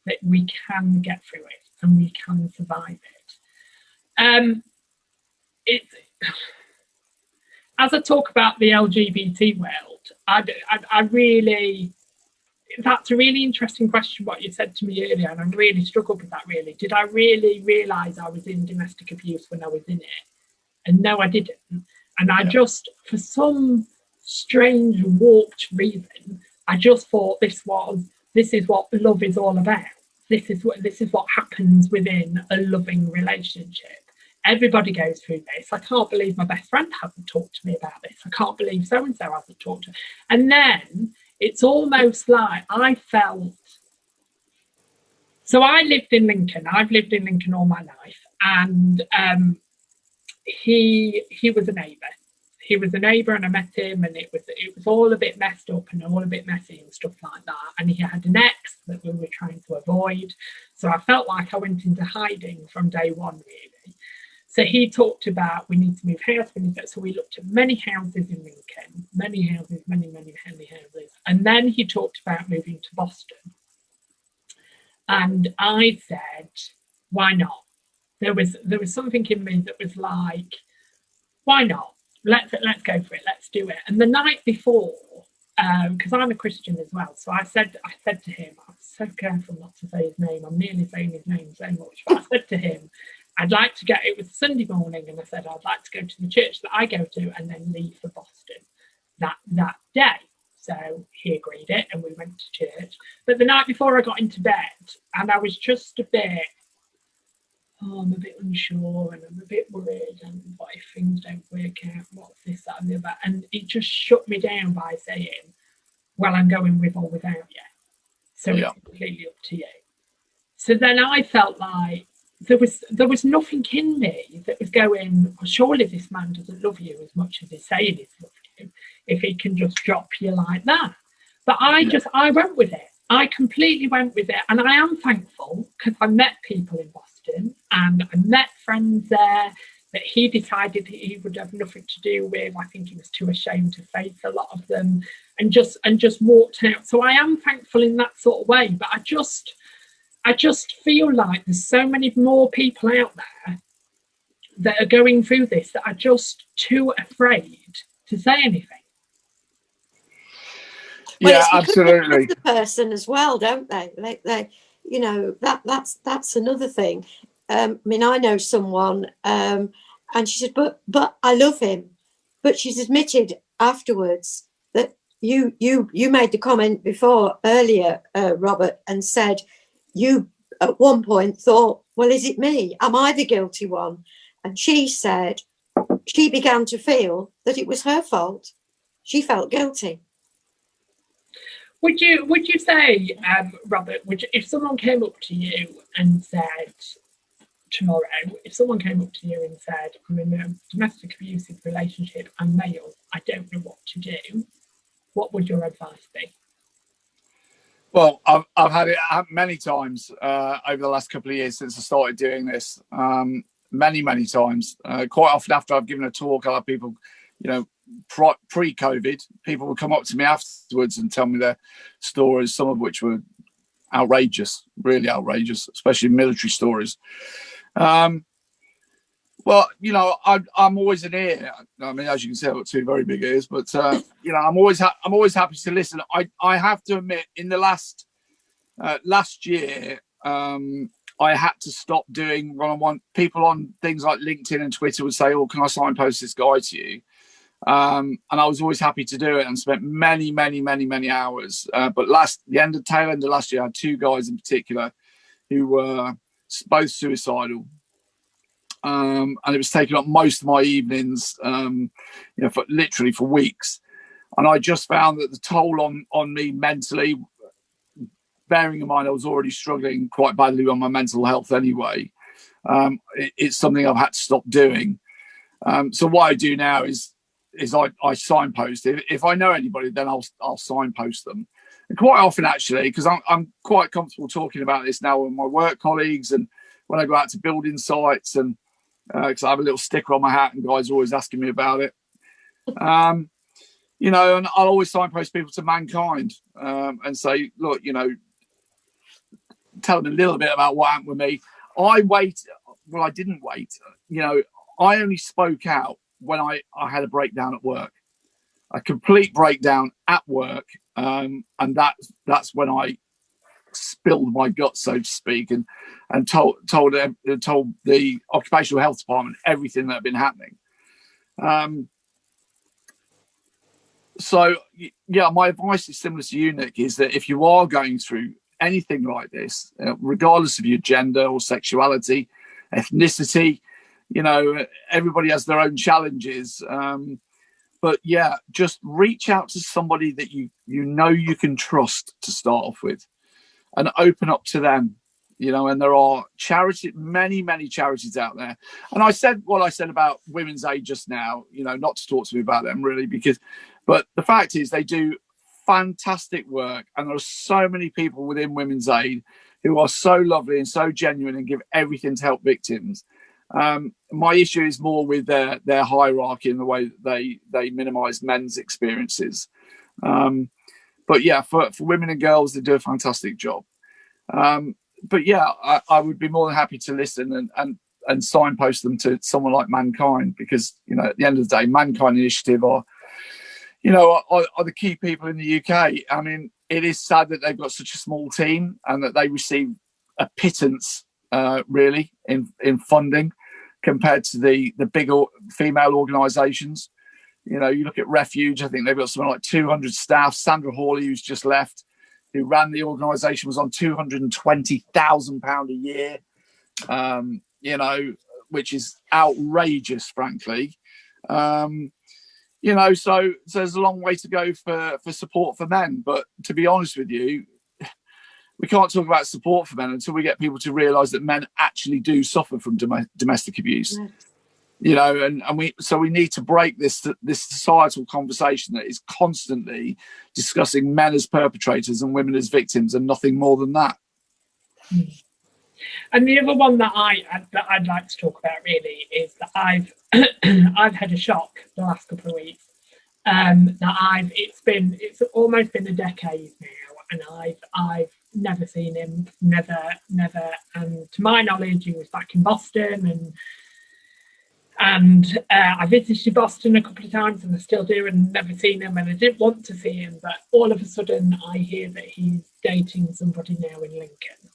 that we can get through it and we can survive it. As I talk about the LGBT world, I really, that's a really interesting question, what you said to me earlier, and I really struggled with that, really. Did I really realise I was in domestic abuse when I was in it? And no, I didn't. And I just, for some strange warped reason, I just thought this is what love is all about. This is what happens within a loving relationship. Everybody goes through this. I can't believe my best friend hasn't talked to me about this. I can't believe so-and-so hasn't talked to me. And then it's almost like I felt... So I lived in Lincoln. I've lived in Lincoln all my life. And he was a neighbour. He was a neighbour, and I met him, and it was all a bit messed up and all a bit messy and stuff like that. And he had an ex that we were trying to avoid. So I felt like I went into hiding from day one, really. So he talked about, we need to move house. So we looked at many houses in Lincoln, many houses. And then he talked about moving to Boston. And I said, why not? There was something in me that was like, why not? Let's go for it. Let's do it. And the night before, because I'm a Christian as well, so I said to him, I'm so careful not to say his name. I'm nearly saying his name so much. But I said to him, I'd like to it was Sunday morning, and I said, I'd like to go to the church that I go to and then leave for Boston that day. So he agreed it, and we went to church. But the night before I got into bed, and I was just a bit oh, I'm a bit unsure and I'm a bit worried, and what if things don't work out, what's this, that and the other. And it just shut me down by saying, well, I'm going with or without you. So Yeah. it's completely up to you. So then I felt like there was nothing in me that was going, well, surely this man doesn't love you as much as he's saying he's loved you if he can just drop you like that. But I went with it. I completely went with it. And I am thankful because I met people in Boston and I met friends there that he decided he would have nothing to do with. I think he was too ashamed to face a lot of them and just walked out. So I am thankful in that sort of way. But I just feel like there's so many more people out there that are going through this that are just too afraid to say anything. Well, Yeah, absolutely. The person as well, don't they? Like they, you know, that's another thing. I mean, I know someone, and she said, but I love him. But she's admitted afterwards that you made the comment before earlier, Robert, and said you at one point thought, well, is it me? Am I the guilty one? And she said she began to feel that it was her fault. She felt guilty. Would you say, Robert, if someone came up to you and said tomorrow, if someone came up to you and said, I'm in a domestic abusive relationship, I'm male, I don't know what to do, what would your advice be? Well, I've had it many times over the last couple of years since I started doing this. Many times. Quite often after I've given a talk, I'll have people, you know, pre-COVID, people will come up to me afterwards and tell me their stories, some of which were outrageous, really outrageous, especially military stories. Well, you know, I'm always an ear. I mean, as you can see, I've got two very big ears, but you know, I'm always happy to listen. I have to admit, in the last year, I had to stop doing one-on-one. People on things like LinkedIn and Twitter would say, "Oh, can I signpost this guy to you?" And I was always happy to do it and spent many hours. But tail end of last year, I had two guys in particular who were both suicidal. And it was taking up most of my evenings, you know, literally for weeks. And I just found that the toll on me mentally, bearing in mind I was already struggling quite badly on my mental health anyway, it's something I've had to stop doing. So what I do now is I signpost. If I know anybody, then I'll signpost them. And quite often, actually, because I'm quite comfortable talking about this now with my work colleagues and when I go out to building sites, and because I have a little sticker on my hat and guys are always asking me about it. You know, and I'll always signpost people to Mankind and say, look, you know, tell them a little bit about what happened with me. I didn't wait. You know, I only spoke out when I had a breakdown at work, a complete breakdown at work. And that's when I spilled my guts, so to speak, and told the occupational health department everything that had been happening. So yeah, my advice is similar to you, Nick, is that if you are going through anything like this, regardless of your gender or sexuality, ethnicity, you know, everybody has their own challenges. But yeah, just reach out to somebody that you know you can trust to start off with, and open up to them. You know, and there are many charities out there. And I said what I said about Women's Aid just now, you know, not to talk to me about them really, but the fact is they do fantastic work. And there are so many people within Women's Aid who are so lovely and so genuine and give everything to help victims. My issue is more with their hierarchy and the way that they minimize men's experiences. But yeah, for women and girls, they do a fantastic job. But yeah, I would be more than happy to listen and signpost them to someone like Mankind, because, you know, at the end of the day, Mankind Initiative are the key people in the UK. I mean, it is sad that they've got such a small team and that they receive a pittance, really, in funding compared to the bigger female organisations. You know, you look at Refuge, I think they've got something like 200 staff. Sandra Hawley, who's just left, who ran the organisation, was on £220,000 a year. you know, which is outrageous, frankly. You know, so there's a long way to go for support for men. But to be honest with you, we can't talk about support for men until we get people to realise that men actually do suffer from domestic abuse. Yes. You know, and we need to break this societal conversation that is constantly discussing men as perpetrators and women as victims, and nothing more than that. And the other one that I'd like to talk about really is that I've had a shock the last couple of weeks. It's almost been a decade now, and I've never seen him, never. And to my knowledge, he was back in Boston, and I visited Boston a couple of times, and I still do, and never seen him, and I didn't want to see him, but all of a sudden I hear that he's dating somebody now in Lincoln,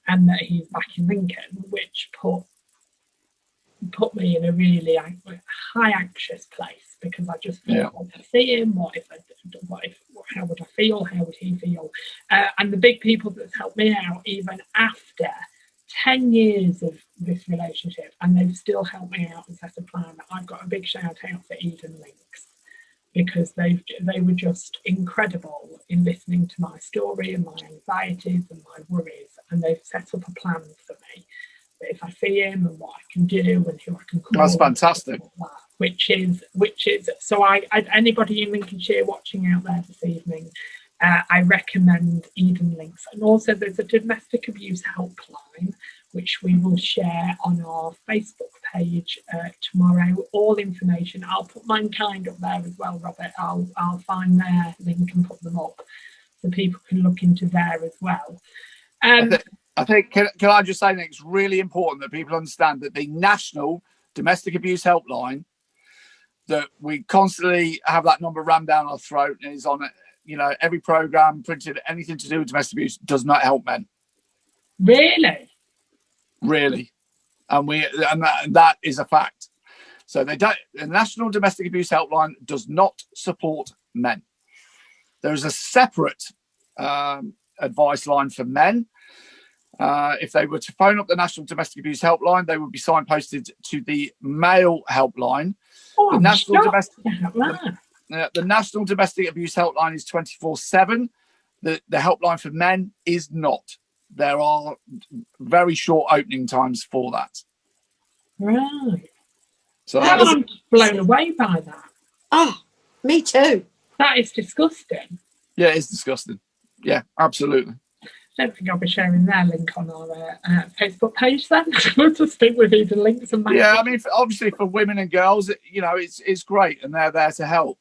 and that he's back in Lincoln, which put me in a really high anxious place, because I just thought, what if I see him? How would I feel? How would he feel? And the big people that's helped me out, even after 10 years of this relationship, and they've still helped me out and set a plan. I've got a big shout out for Eden Links, because they were just incredible in listening to my story and my anxieties and my worries, and they've set up a plan for me. But if I see him, and what I can do, and who I can call. That's fantastic. Which is so I anybody in Lincolnshire watching out there this evening, I recommend Eden Links. And also there's a domestic abuse helpline, which we will share on our Facebook page tomorrow. All information. I'll put Mankind up there as well, Robert. I'll find their link and put them up so people can look into there as well. I think can I just say that it's really important that people understand that the National Domestic Abuse Helpline, that we constantly have that number rammed down our throat, and is on, you know, every programme printed, anything to do with domestic abuse, does not help men. Really, and that is a fact. So they don't. The National Domestic Abuse Helpline does not support men. There is a separate advice line for men. If they were to phone up the National Domestic Abuse Helpline, they would be signposted to the male helpline. The National Domestic Abuse Helpline is 24/7. The helpline for men is not. There are very short opening times for that. Right. So I'm blown away by that. Oh, me too. That is disgusting. Yeah, it's disgusting. Yeah, absolutely. I don't think I'll be sharing their link on our Facebook page then. We'll just stick with Eden Links and yeah, I mean, obviously for women and girls, you know, it's great, and they're there to help.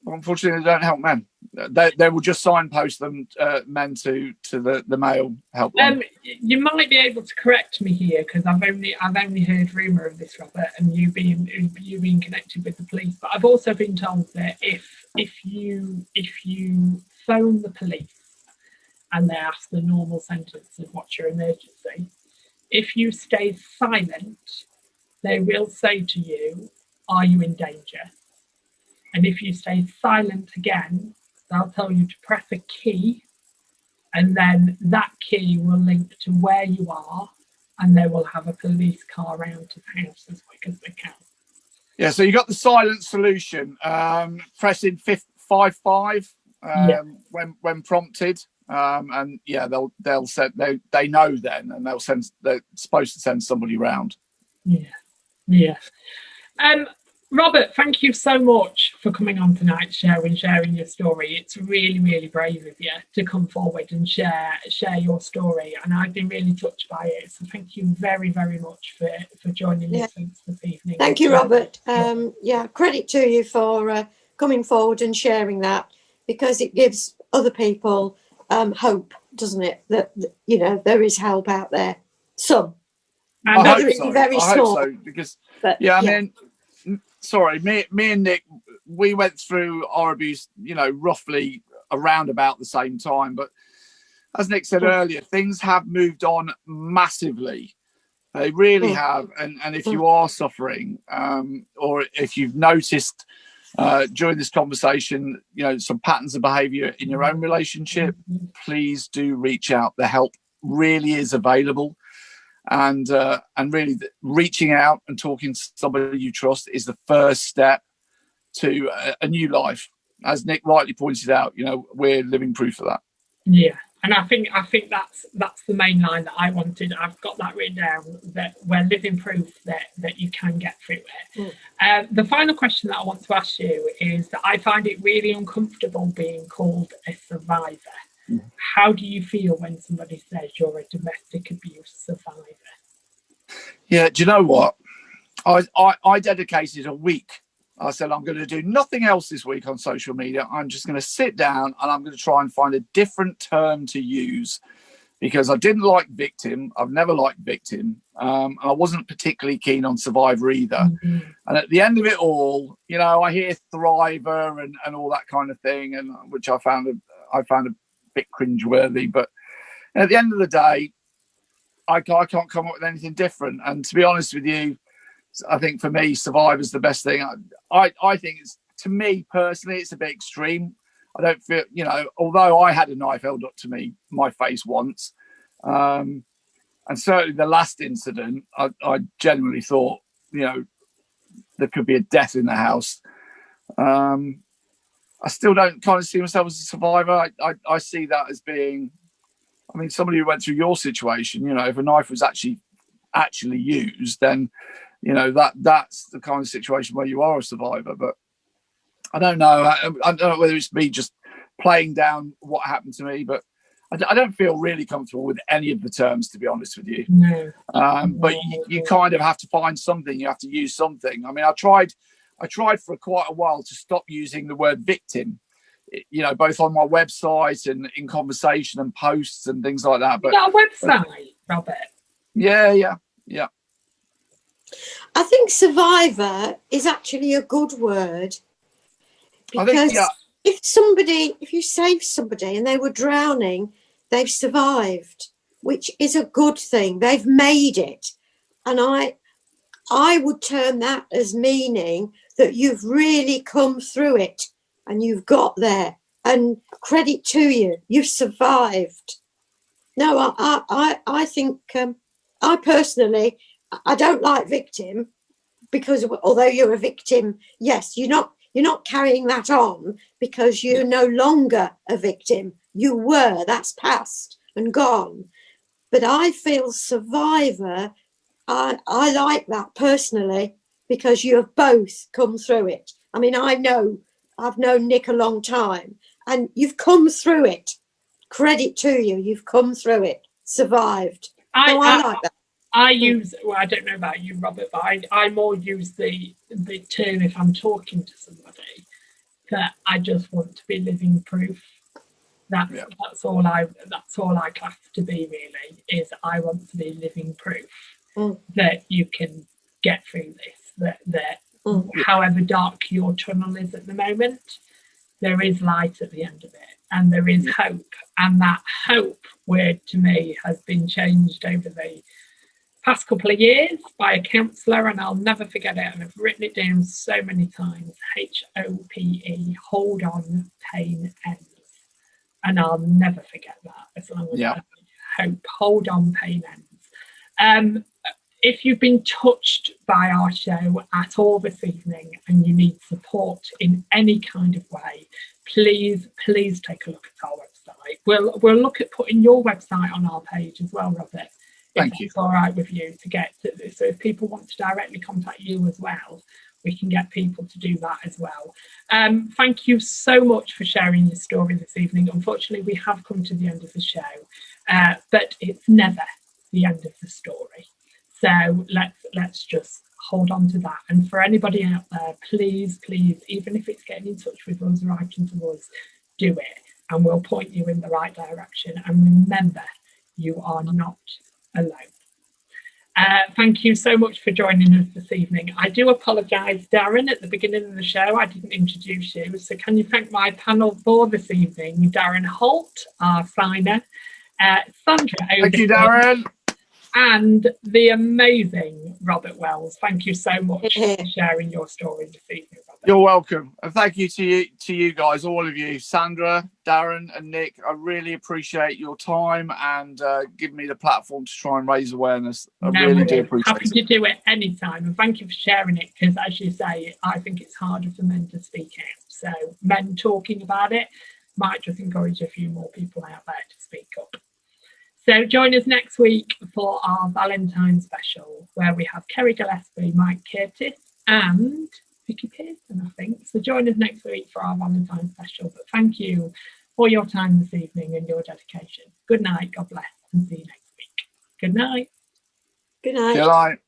Unfortunately, they don't help men. They will just signpost them men to the male helpline. You might be able to correct me here, because I've only heard rumour of this, Robert, and you being connected with the police. But I've also been told that if you phone the police and they ask the normal sentence of what's your emergency, if you stay silent, they will say to you, "Are you in danger?" And if you stay silent again, they'll tell you to press a key, and then that key will link to where you are, and they will have a police car round to the house as quick as they can. Yeah, so you got the silent solution. Pressing 555 when prompted. And yeah, they'll send, they know then, and they're supposed to send somebody round. Yeah. Robert, thank you so much for coming on tonight, sharing your story. It's really, really brave of you to come forward and share your story, and I've been really touched by it. So thank you very, very much for joining us this evening. Thank you, Robert. Credit to you for coming forward and sharing that, because it gives other people hope, doesn't it? That you know, there is help out there. Some, I hope so. Very small. I hope so, because I mean, sorry, me and Nick, we went through our abuse, you know, roughly around about the same time. But as Nick said earlier, things have moved on massively. They really have. And if you are suffering, or if you've noticed during this conversation, you know, some patterns of behaviour in your own relationship, please do reach out. The help really is available. and really reaching out and talking to somebody you trust is the first step to a new life. As Nick rightly pointed out, we're living proof of that. Yeah, and I think that's the main line that I wanted. I've got that written down, that we're living proof that you can get through it. The final question that I want to ask you is that I find it really uncomfortable being called a survivor. How do you feel when somebody says you're a domestic abuse survivor? Yeah, do you know what? I dedicated a week. I said, I'm going to do nothing else this week on social media. I'm just going to sit down and I'm going to try and find a different term to use, because I didn't like victim. I've never liked victim. And I wasn't particularly keen on survivor either. And at the end of it all, I hear thriver and all that kind of thing, and which I found a bit cringeworthy. But at the end of the day, I can't come up with anything different. And to be honest with you, I think for me, survivor's the best thing. I think to me personally, it's a bit extreme. I don't feel, although I had a knife held up to my face once, and certainly the last incident, I genuinely thought, there could be a death in the house. I still don't kind of see myself as a survivor. I see that as being, somebody who went through your situation, if a knife was actually used, then that's the kind of situation where you are a survivor. But I don't know. I don't know whether it's me just playing down what happened to me, but I don't feel really comfortable with any of the terms, to be honest with you. No. But you kind of have to find something. You have to use something. I tried for quite a while to stop using the word victim, both on my website and in conversation and posts and things like that. But you got a website, Robert? Yeah. I think survivor is actually a good word, because if you save somebody and they were drowning, they've survived, which is a good thing. They've made it. And I would term that as meaning that you've really come through it and you've got there, and credit to you, you've survived. No, I think, I personally, I don't like victim, because although you're a victim, yes, you're not carrying that on because you're no longer a victim. You were, that's past and gone. But I feel survivor, I like that personally, because you have both come through it. I've known Nick a long time, and you've come through it. Credit to you, you've come through it, survived. I like that. I use, I don't know about you, Robert, but I more use the term if I'm talking to somebody that I just want to be living proof. That's all I class to be, really, is I want to be living proof that you can get through this, that however dark your tunnel is at the moment, there is light at the end of it, and there is hope. And that hope word to me has been changed over the past couple of years by a counsellor, and I'll never forget it, and I've written it down so many times. HOPE, hold on, pain ends. And I'll never forget that as long as I hope. Hold on, pain ends. If you've been touched by our show at all this evening and you need support in any kind of way, please take a look at our website. We'll look at putting your website on our page as well, Robert. Thank you. It's all right with you to get to this. So if people want to directly contact you as well, we can get people to do that as well. Thank you so much for sharing your story this evening. Unfortunately, we have come to the end of the show, but it's never the end of the story. So let's just hold on to that. And for anybody out there, please, even if it's getting in touch with us, writing to us, do it, and we'll point you in the right direction. And remember, you are not alone. Thank you so much for joining us this evening. I do apologise, Darren, at the beginning of the show I didn't introduce you, so can you thank my panel for this evening? Darren Holt, our signer, Sandra Overton. Thank you, Darren. and the amazing Robert Wells. Thank you so much for sharing your story this evening, Robert. You're welcome. And thank you to you guys, all of you, Sandra, Darren and Nick. I really appreciate your time and giving me the platform to try and raise awareness. I really do appreciate it. Happy to do it anytime. And thank you for sharing it, because as you say, I think it's harder for men to speak out. So men talking about it might just encourage a few more people out there to speak up. So join us next week for our Valentine's special, where we have Kerry Gillespie, Mike Curtis and Vicky Pearson, I think. So join us next week for our Valentine's special. But thank you for your time this evening and your dedication. Good night, God bless, and see you next week. Good night. Good night. Good night.